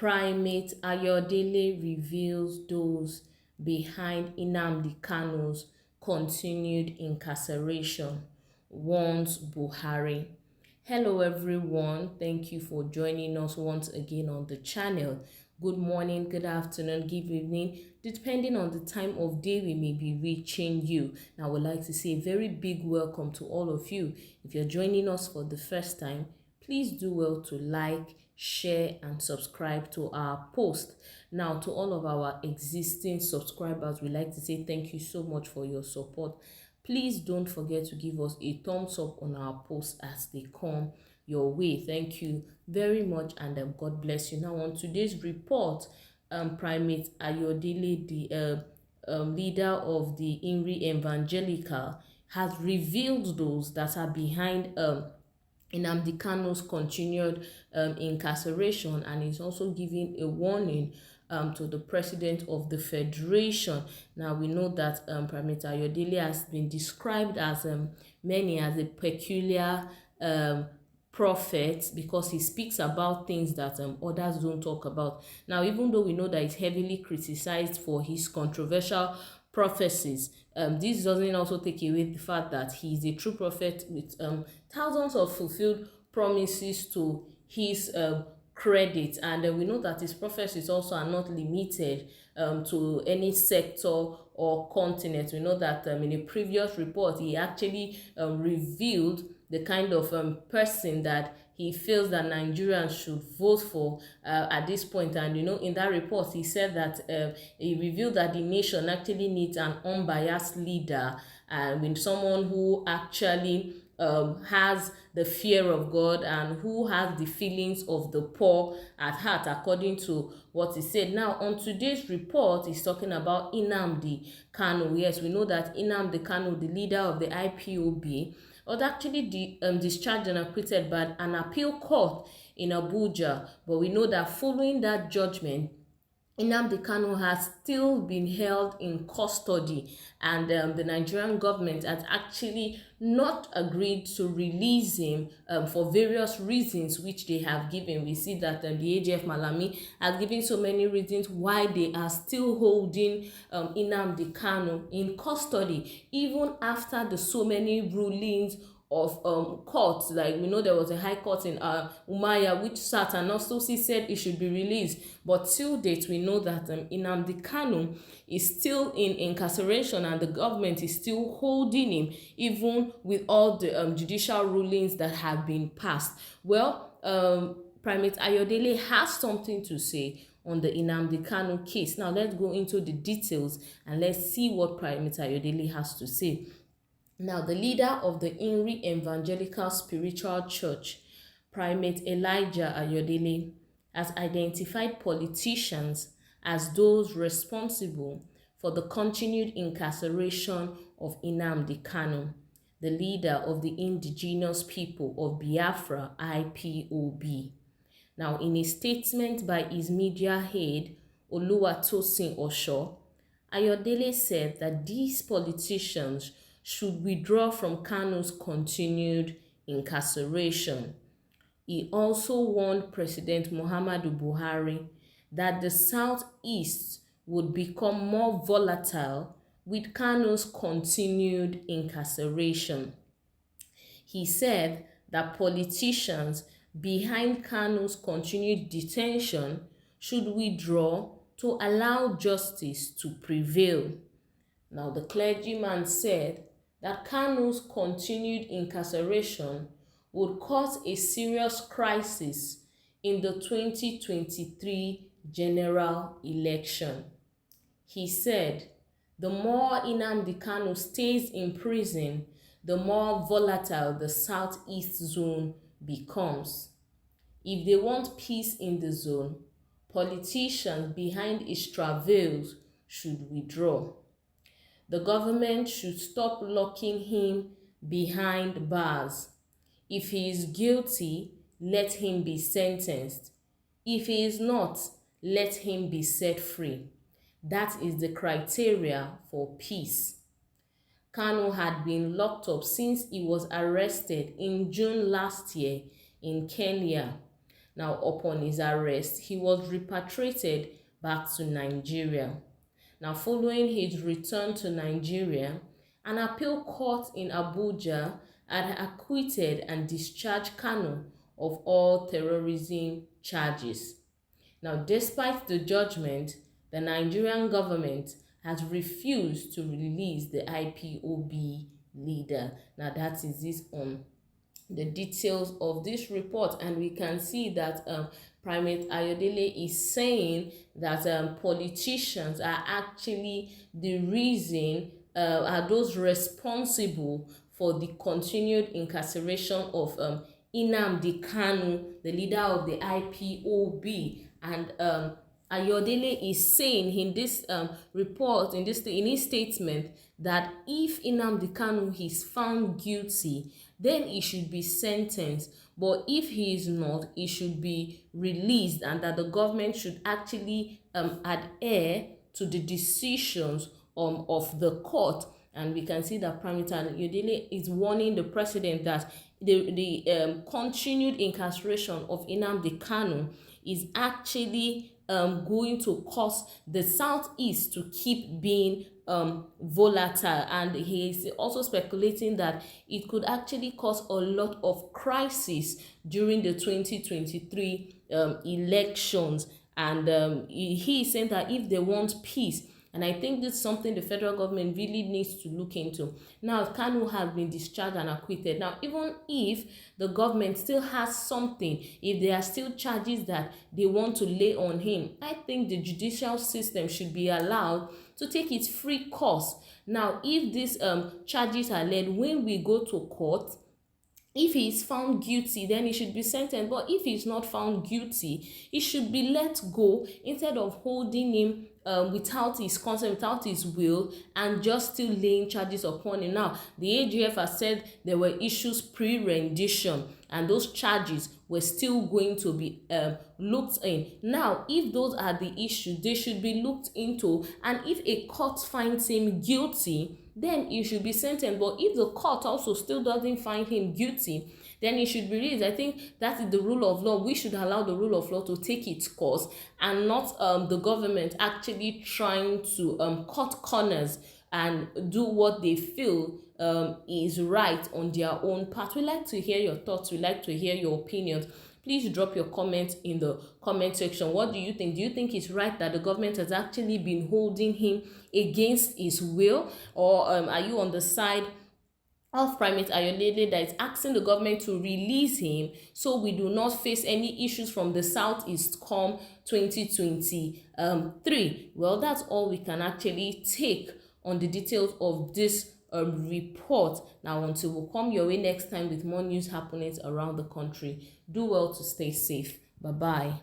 Primate Ayodele reveals those behind Nnamdi Kanu's continued incarceration, warns Buhari. Hello everyone, thank you for joining us once again on the channel. Good morning, good afternoon, good evening, depending on the time of day we may be reaching you. Now I would like to say a very big welcome to all of you. If you're joining us for the first time, please do well to like, share and subscribe to our post. Now, to all of our existing subscribers, we like to say thank you so much for your support. Please don't forget to give us a thumbs up on our posts as they come your way. Thank you very much, and God bless you. Now, on today's report, Primate Ayodele, the leader of the INRI Evangelical, has revealed those that are behind Nnamdi Kanu's continued incarceration, and is also giving a warning to the president of the federation. Now we know that Primate Ayodele has been described as many as a peculiar prophet, because he speaks about things that others don't talk about. Now, even though we know that he's heavily criticized for his controversial prophecies, this doesn't also take away the fact that he is a true prophet with thousands of fulfilled promises to his credit. And we know that his prophecies also are not limited to any sector or continent. We know that in a previous report he actually revealed the kind of person that he feels that Nigerians should vote for at this point. And in that report he said that he revealed that the nation actually needs an unbiased leader, with someone who actually has the fear of God and who has the feelings of the poor at heart, according to what he said. Now, on today's report, he's talking about Nnamdi Kanu. Yes, we know that Nnamdi Kanu, the leader of the IPOB, was actually discharged and acquitted by an appeal court in Abuja. But we know that following that judgment, Nnamdi Kanu has still been held in custody, and the Nigerian government has actually not agreed to release him for various reasons which they have given. We see that the AGF Malami has given so many reasons why they are still holding Nnamdi Kanu in custody, even after the so many rulings of courts. Like, we know there was a high court in Umaya which sat and also said it should be released, but till date we know that Nnamdi Kanu is still in incarceration, and the government is still holding him even with all the judicial rulings that have been passed. Well, Primate Ayodele has something to say on the Nnamdi Kanu case. Now let's go into the details and let's see what Primate Ayodele has to say. Now, the leader of the INRI Evangelical Spiritual Church, Primate Elijah Ayodele, has identified politicians as those responsible for the continued incarceration of Nnamdi Kanu, the leader of the indigenous people of Biafra, IPOB. Now, in a statement by his media head, Oluwatosin Osho, Ayodele said that these politicians should withdraw from Kanu's continued incarceration. He also warned President Muhammadu Buhari that the Southeast would become more volatile with Kanu's continued incarceration. He said that politicians behind Kanu's continued detention should withdraw to allow justice to prevail. Now, the clergyman said that Kanu's continued incarceration would cause a serious crisis in the 2023 general election. He said, the more Nnamdi Kanu stays in prison, the more volatile the Southeast zone becomes. If they want peace in the zone, politicians behind its travails should withdraw. The government should stop locking him behind bars. If he is guilty, let him be sentenced. If he is not, let him be set free. That is the criteria for peace. Kanu had been locked up since he was arrested in June last year in Kenya. Now, upon his arrest, he was repatriated back to Nigeria. Now, following his return to Nigeria, an appeal court in Abuja had acquitted and discharged Kanu of all terrorism charges. Now, despite the judgment, the Nigerian government has refused to release the IPOB leader. Now, that is this the details of this report, and we can see that Primate Ayodele is saying that politicians are actually the reason, are those responsible for the continued incarceration of Nnamdi Kanu, the leader of the IPOB. And Ayodele is saying in this report, in his statement, that if Nnamdi Kanu is found guilty, then he should be sentenced. But if he is not, he should be released, and that the government should actually adhere to the decisions of the court. And we can see that Primate Ayodele is warning the president that the continued incarceration of Nnamdi Kanu is actually going to cause the southeast to keep being volatile, and he is also speculating that it could actually cause a lot of crisis during the 2023 elections. And he is saying that if they want peace, and I think this is something the federal government really needs to look into. Now, Kanu has been discharged and acquitted. Now, even if the government still has something, if there are still charges that they want to lay on him, I think the judicial system should be allowed to take its free course. Now, if these charges are laid, when we go to court, if he is found guilty, then he should be sentenced. But if he is not found guilty, he should be let go instead of holding him without his consent, without his will, and just still laying charges upon him. Now, the AGF has said there were issues pre-rendition, and those charges were still going to be looked in. Now, if those are the issues, they should be looked into, and if a court finds him guilty, then he should be sentenced. But if the court also still doesn't find him guilty, then he should be released. I think that is the rule of law. We should allow the rule of law to take its course, and not the government actually trying to cut corners and do what they feel is right on their own part. We'd like to hear your thoughts. We'd like to hear your opinions. Please drop your comments in the comment section. What do you think? Do you think it's right that the government has actually been holding him against his will? Or are you on the side of Primate Ayodele that is asking the government to release him so we do not face any issues from the southeast come 2023? Well, that's all we can actually take on the details of this report. Now, until we'll come your way next time with more news happenings around the country, do well to stay safe. Bye-bye.